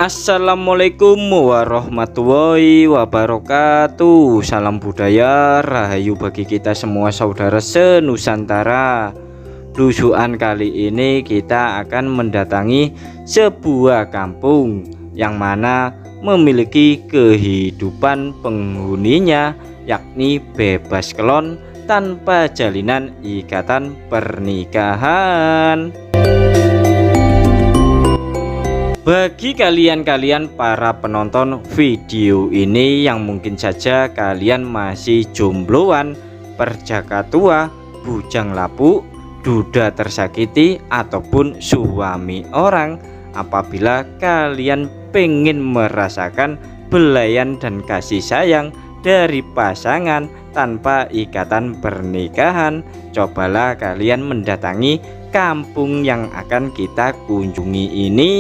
Assalamualaikum warahmatullahi wabarakatuh. Salam budaya rahayu bagi kita semua saudara senusantara. Lusuhan kali ini kita akan mendatangi sebuah kampung yang mana memiliki kehidupan penghuninya yakni bebas kelon tanpa jalinan ikatan pernikahan. Bagi kalian para penonton video ini yang mungkin saja kalian masih jombloan, perjaka tua, bujang lapuk, duda tersakiti, ataupun suami orang, apabila kalian pengen merasakan belayan dan kasih sayang dari pasangan tanpa ikatan pernikahan, cobalah kalian mendatangi kampung yang akan kita kunjungi ini.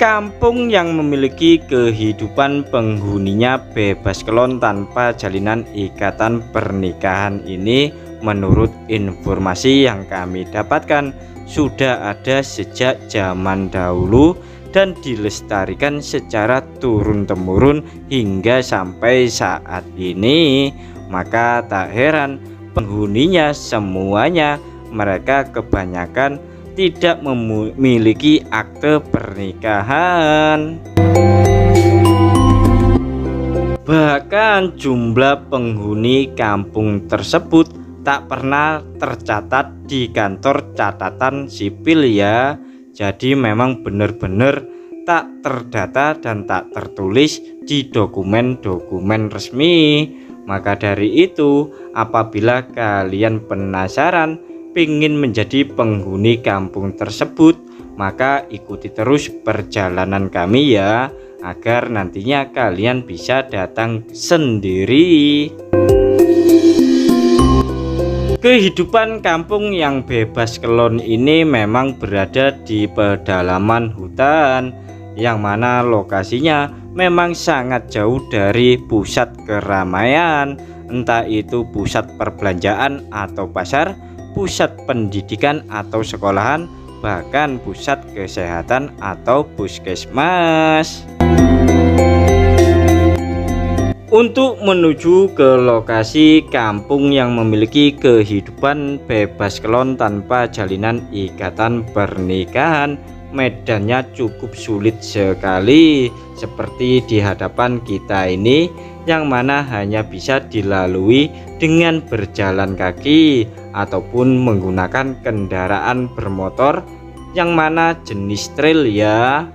Kampung yang memiliki kehidupan penghuninya bebas kelon tanpa jalinan ikatan pernikahan ini, menurut informasi yang kami dapatkan, sudah ada sejak zaman dahulu dan dilestarikan secara turun-temurun hingga sampai saat ini. Maka tak heran penghuninya semuanya mereka kebanyakan tidak memiliki akte pernikahan. Bahkan jumlah penghuni kampung tersebut tak pernah tercatat di kantor catatan sipil ya. Jadi memang benar-benar tak terdata dan tak tertulis di dokumen-dokumen resmi. Maka dari itu, apabila kalian penasaran ingin menjadi penghuni kampung tersebut, maka ikuti terus perjalanan kami ya, agar nantinya kalian bisa datang sendiri. Kehidupan kampung yang bebas kelon ini memang berada di pedalaman hutan, yang mana lokasinya memang sangat jauh dari pusat keramaian, entah itu pusat perbelanjaan atau pasar, pusat pendidikan atau sekolahan, bahkan pusat kesehatan atau puskesmas. Untuk menuju ke lokasi kampung yang memiliki kehidupan bebas kelon tanpa jalinan ikatan pernikahan, medannya cukup sulit sekali, seperti di hadapan kita ini, yang mana hanya bisa dilalui dengan berjalan kaki ataupun menggunakan kendaraan bermotor yang mana jenis trail ya.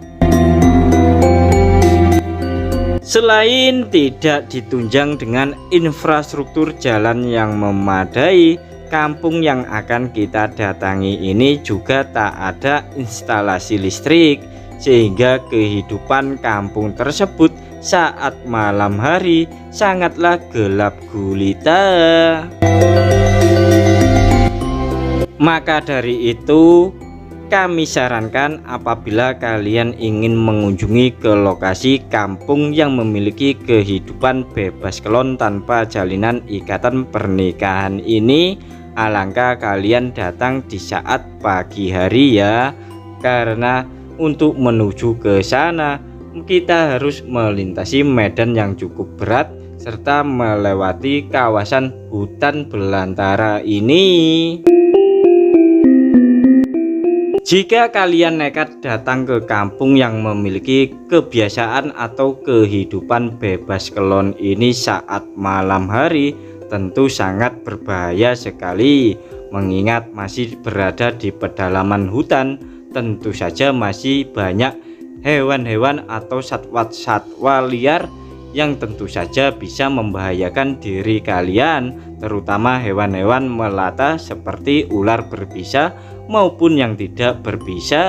Selain tidak ditunjang dengan infrastruktur jalan yang memadai, kampung yang akan kita datangi ini juga tak ada instalasi listrik, sehingga kehidupan kampung tersebut saat malam hari sangatlah gelap gulita. Maka dari itu kami sarankan apabila kalian ingin mengunjungi ke lokasi kampung yang memiliki kehidupan bebas kelon tanpa jalinan ikatan pernikahan ini, alangkah kalian datang di saat pagi hari ya, karena untuk menuju ke sana kita harus melintasi medan yang cukup berat serta melewati kawasan hutan belantara ini. Jika kalian nekat datang ke kampung yang memiliki kebiasaan atau kehidupan bebas kelon ini saat malam hari, tentu sangat berbahaya sekali, mengingat masih berada di pedalaman hutan. Tentu saja masih banyak hewan-hewan atau satwa liar yang tentu saja bisa membahayakan diri kalian, terutama hewan-hewan melata seperti ular berbisa maupun yang tidak berbisa.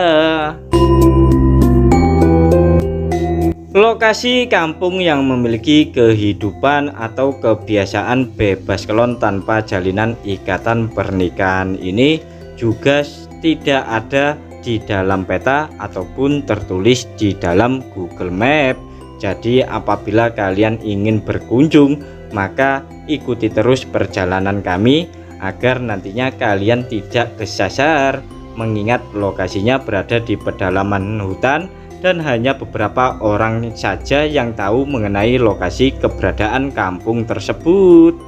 Lokasi kampung yang memiliki kehidupan atau kebiasaan bebas kelon tanpa jalinan ikatan pernikahan ini juga tidak ada di dalam peta ataupun tertulis di dalam Google Map. Jadi apabila kalian ingin berkunjung, maka ikuti terus perjalanan kami agar nantinya kalian tidak kesasar mengingat lokasinya berada di pedalaman hutan dan hanya beberapa orang saja yang tahu mengenai lokasi keberadaan kampung tersebut.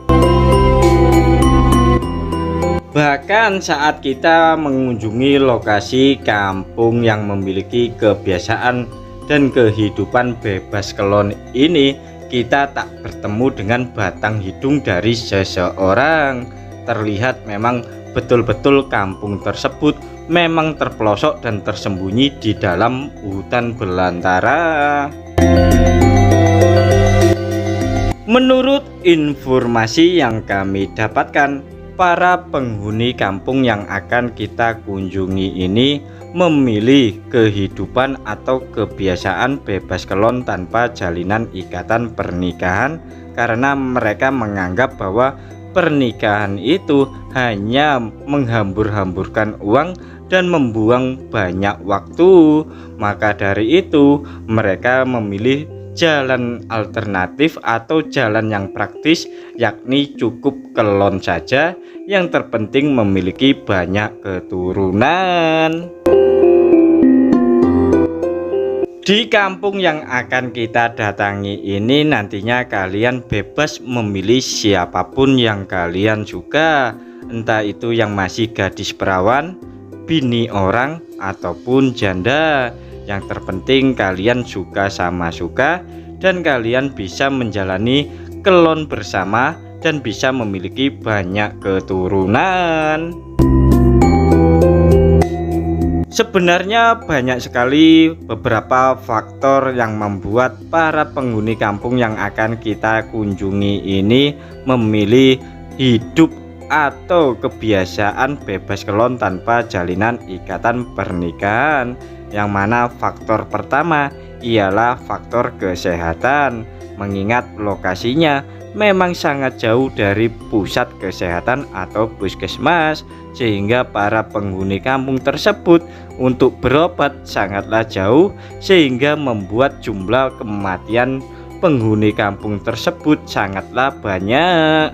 Bahkan saat kita mengunjungi lokasi kampung yang memiliki kebiasaan dan kehidupan bebas kelon ini, kita tak bertemu dengan batang hidung dari seseorang. Terlihat memang betul-betul kampung tersebut memang terpelosok dan tersembunyi di dalam hutan belantara. Menurut informasi yang kami dapatkan, para penghuni kampung yang akan kita kunjungi ini memilih kehidupan atau kebiasaan bebas kelon tanpa jalinan ikatan pernikahan karena mereka menganggap bahwa pernikahan itu hanya menghambur-hamburkan uang dan membuang banyak waktu. Maka dari itu mereka memilih jalan alternatif atau jalan yang praktis, yakni cukup kelon saja, yang terpenting memiliki banyak keturunan. Di kampung yang akan kita datangi ini nantinya kalian bebas memilih siapapun yang kalian suka, entah itu yang masih gadis perawan, bini orang, ataupun janda. Yang terpenting kalian suka sama suka dan kalian bisa menjalani kelon bersama dan bisa memiliki banyak keturunan. Sebenarnya banyak sekali beberapa faktor yang membuat para penghuni kampung yang akan kita kunjungi ini memilih hidup atau kebiasaan bebas kelon tanpa jalinan ikatan pernikahan. Yang mana faktor pertama ialah faktor kesehatan, mengingat lokasinya memang sangat jauh dari pusat kesehatan atau puskesmas, sehingga para penghuni kampung tersebut untuk berobat sangatlah jauh, sehingga membuat jumlah kematian penghuni kampung tersebut sangatlah banyak.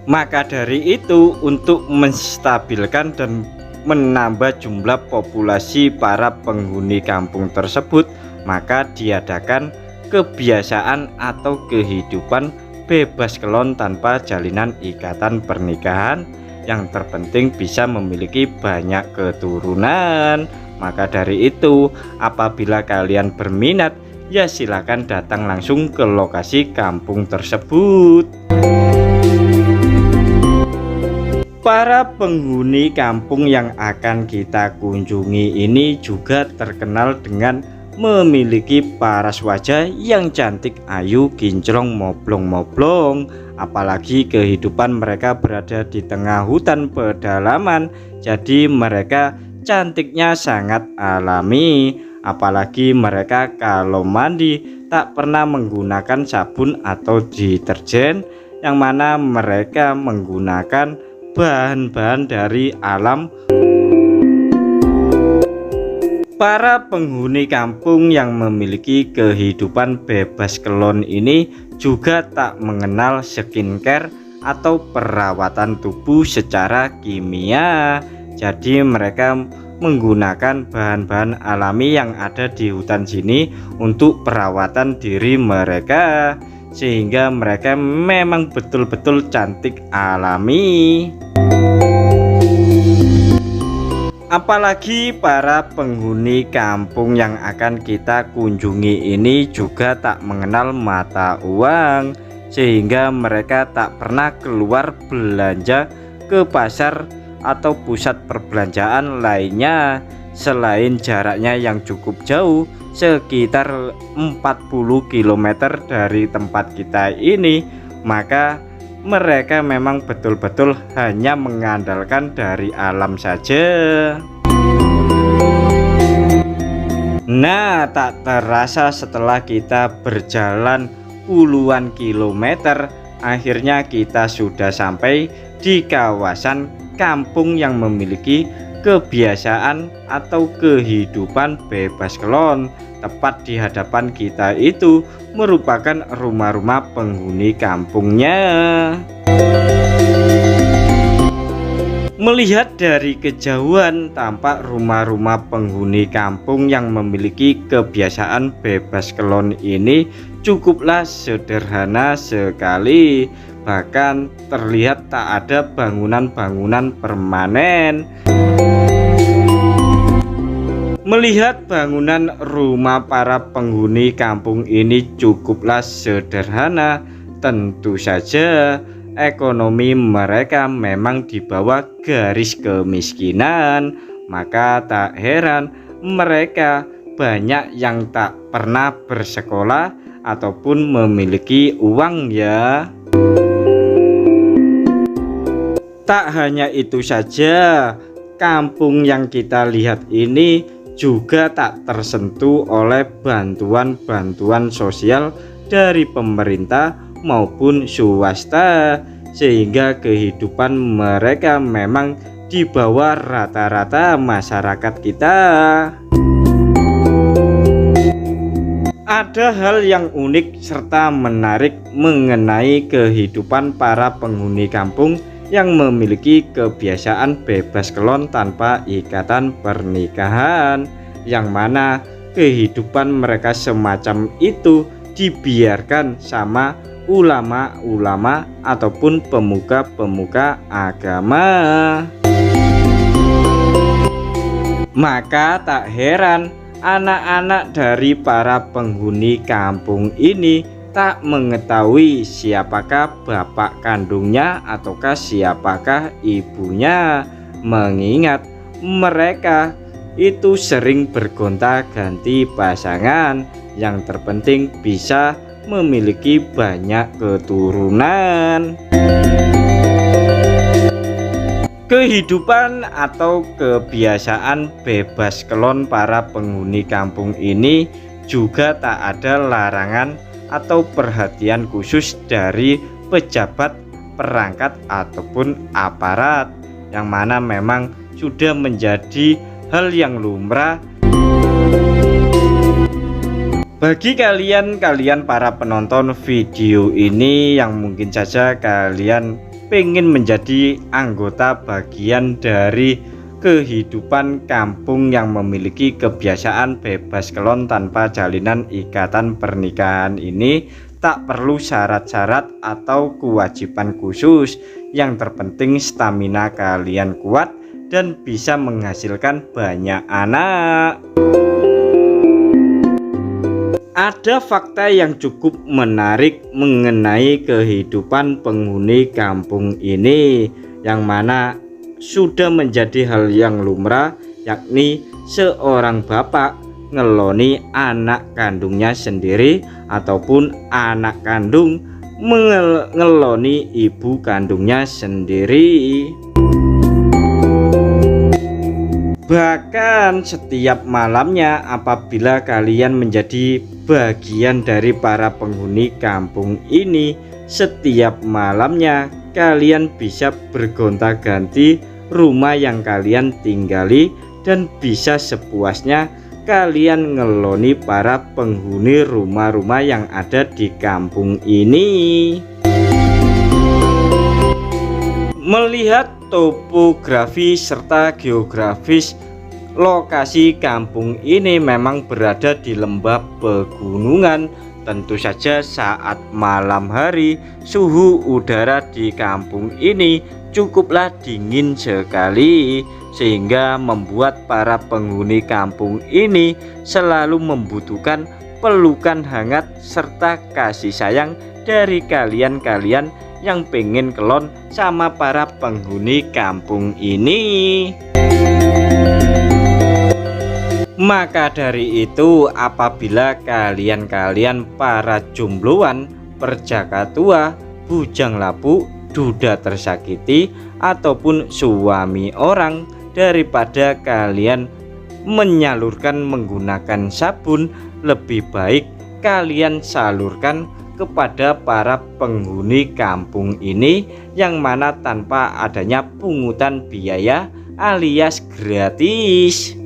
Maka dari itu, untuk menstabilkan dan menambah jumlah populasi para penghuni kampung tersebut, maka diadakan kebiasaan atau kehidupan bebas kelon tanpa jalinan ikatan pernikahan, yang terpenting bisa memiliki banyak keturunan. Maka dari itu, apabila kalian berminat, ya silakan datang langsung ke lokasi kampung tersebut. Para penghuni kampung yang akan kita kunjungi ini juga terkenal dengan memiliki paras wajah yang cantik, ayu, kinclong, moblong-moblong. Apalagi kehidupan mereka berada di tengah hutan pedalaman, jadi mereka cantiknya sangat alami. Apalagi mereka kalau mandi tak pernah menggunakan sabun atau deterjen, yang mana mereka menggunakan bahan-bahan dari alam. Para penghuni kampung yang memiliki kehidupan bebas kelon ini juga tak mengenal skincare atau perawatan tubuh secara kimia. Jadi mereka menggunakan bahan-bahan alami yang ada di hutan sini untuk perawatan diri mereka, sehingga mereka memang betul-betul cantik alami. Apalagi para penghuni kampung yang akan kita kunjungi ini juga tak mengenal mata uang, sehingga mereka tak pernah keluar belanja ke pasar atau pusat perbelanjaan lainnya. Selain jaraknya yang cukup jauh, sekitar 40 km dari tempat kita ini, maka mereka memang betul-betul hanya mengandalkan dari alam saja. Nah, tak terasa setelah kita berjalan puluhan kilometer, akhirnya kita sudah sampai di kawasan kampung yang memiliki kebiasaan atau kehidupan bebas kelon. Tepat di hadapan kita itu merupakan rumah-rumah penghuni kampungnya. Melihat dari kejauhan, tampak rumah-rumah penghuni kampung yang memiliki kebiasaan bebas kelon ini cukuplah sederhana sekali. Bahkan terlihat tak ada bangunan-bangunan permanen. Melihat bangunan rumah para penghuni kampung ini cukuplah sederhana, tentu saja ekonomi mereka memang di bawah garis kemiskinan. Maka tak heran mereka banyak yang tak pernah bersekolah ataupun memiliki uang ya. Tak hanya itu saja, kampung yang kita lihat ini juga tak tersentuh oleh bantuan-bantuan sosial dari pemerintah maupun swasta, sehingga kehidupan mereka memang di bawah rata-rata masyarakat kita. Ada hal yang unik serta menarik mengenai kehidupan para penghuni kampung yang memiliki kebiasaan bebas kelon tanpa ikatan pernikahan, yang mana kehidupan mereka semacam itu dibiarkan sama ulama-ulama ataupun pemuka-pemuka agama. Maka tak heran anak-anak dari para penghuni kampung ini tak mengetahui siapakah bapak kandungnya ataukah siapakah ibunya, mengingat mereka itu sering bergonta-ganti pasangan, yang terpenting bisa memiliki banyak keturunan. Kehidupan atau kebiasaan bebas kelon para penghuni kampung ini juga tak ada larangan atau perhatian khusus dari pejabat, perangkat ataupun aparat, yang mana memang sudah menjadi hal yang lumrah. Bagi kalian para penonton video ini yang mungkin saja kalian pengen menjadi anggota bagian dari kehidupan kampung yang memiliki kebiasaan bebas kelon tanpa jalinan ikatan pernikahan ini, tak perlu syarat-syarat atau kewajiban khusus. Yang terpenting stamina kalian kuat dan bisa menghasilkan banyak anak. Ada fakta yang cukup menarik mengenai kehidupan penghuni kampung ini, yang mana sudah menjadi hal yang lumrah, yakni seorang bapak ngeloni anak kandungnya sendiri ataupun anak kandung ngeloni ibu kandungnya sendiri. Bahkan setiap malamnya apabila kalian menjadi bagian dari para penghuni kampung ini, setiap malamnya kalian bisa bergonta-ganti rumah yang kalian tinggali dan bisa sepuasnya kalian ngeloni para penghuni rumah-rumah yang ada di kampung ini. Melihat topografi serta geografis lokasi kampung ini memang berada di lembah pegunungan. Tentu saja saat malam hari suhu udara di kampung ini cukuplah dingin sekali, sehingga membuat para penghuni kampung ini selalu membutuhkan pelukan hangat serta kasih sayang dari kalian-kalian yang pengen kelon sama para penghuni kampung ini. Maka dari itu, apabila kalian para jombloan, perjaka tua, bujang lapuk, duda tersakiti, ataupun suami orang, daripada kalian menyalurkan menggunakan sabun, lebih baik kalian salurkan kepada para penghuni kampung ini, yang mana tanpa adanya pungutan biaya alias gratis.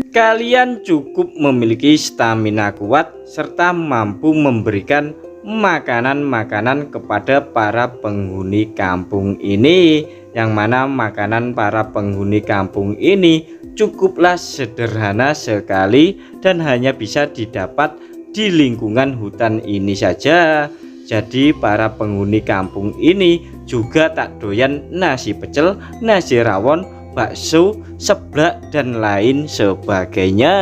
Kalian cukup memiliki stamina kuat serta mampu memberikan makanan-makanan kepada para penghuni kampung ini, yang mana makanan para penghuni kampung ini cukuplah sederhana sekali dan hanya bisa didapat di lingkungan hutan ini saja. Jadi para penghuni kampung ini juga tak doyan nasi pecel, nasi rawon, bakso, seblak dan lain sebagainya.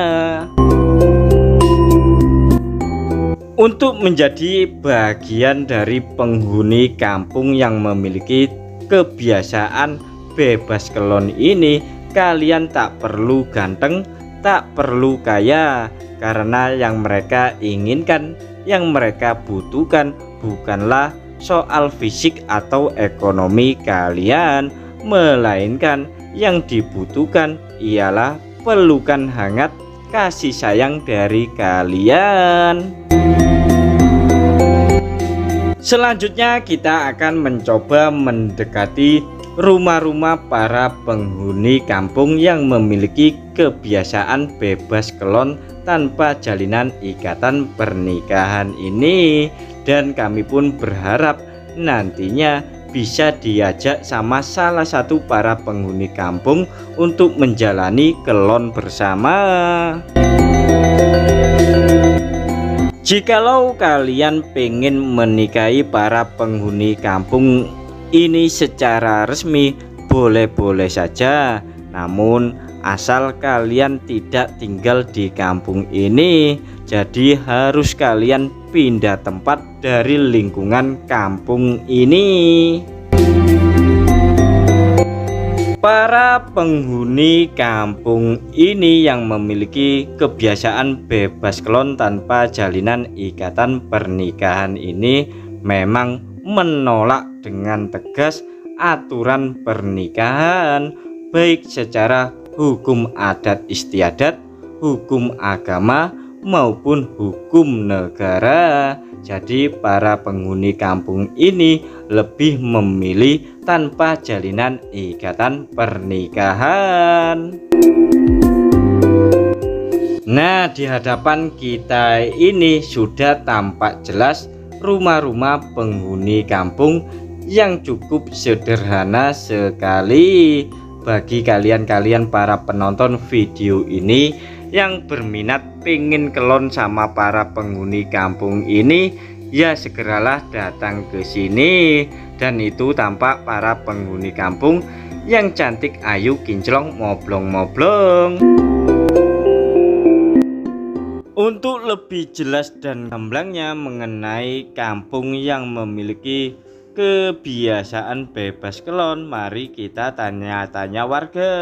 Untuk menjadi bagian dari penghuni kampung yang memiliki kebiasaan bebas kelon ini, kalian tak perlu ganteng, tak perlu kaya, karena yang mereka inginkan, yang mereka butuhkan bukanlah soal fisik atau ekonomi kalian, melainkan yang dibutuhkan ialah pelukan hangat, kasih sayang dari kalian. Selanjutnya kita akan mencoba mendekati rumah-rumah para penghuni kampung yang memiliki kebiasaan bebas kelon tanpa jalinan ikatan pernikahan ini, dan kami pun berharap nantinya bisa diajak sama salah satu para penghuni kampung untuk menjalani kelon bersama. Jikalau kalian pengen menikahi para penghuni kampung ini secara resmi, boleh-boleh saja, namun asal kalian tidak tinggal di kampung ini. Jadi harus kalian pindah tempat dari lingkungan kampung ini. Para penghuni kampung ini yang memiliki kebiasaan bebas kelon tanpa jalinan ikatan pernikahan ini memang menolak dengan tegas aturan pernikahan, baik secara hukum adat istiadat, hukum agama maupun hukum negara. Jadi para penghuni kampung ini lebih memilih tanpa jalinan ikatan pernikahan. Nah, di hadapan kita ini sudah tampak jelas rumah-rumah penghuni kampung yang cukup sederhana sekali. Bagi kalian para penonton video ini yang berminat pengen kelon sama para penghuni kampung ini, ya segeralah datang ke sini. Dan itu tampak para penghuni kampung yang cantik, ayu, kinclong, moblong-moblong. Untuk lebih jelas dan gamblangnya mengenai kampung yang memiliki kebiasaan bebas kelon, mari kita tanya-tanya warga.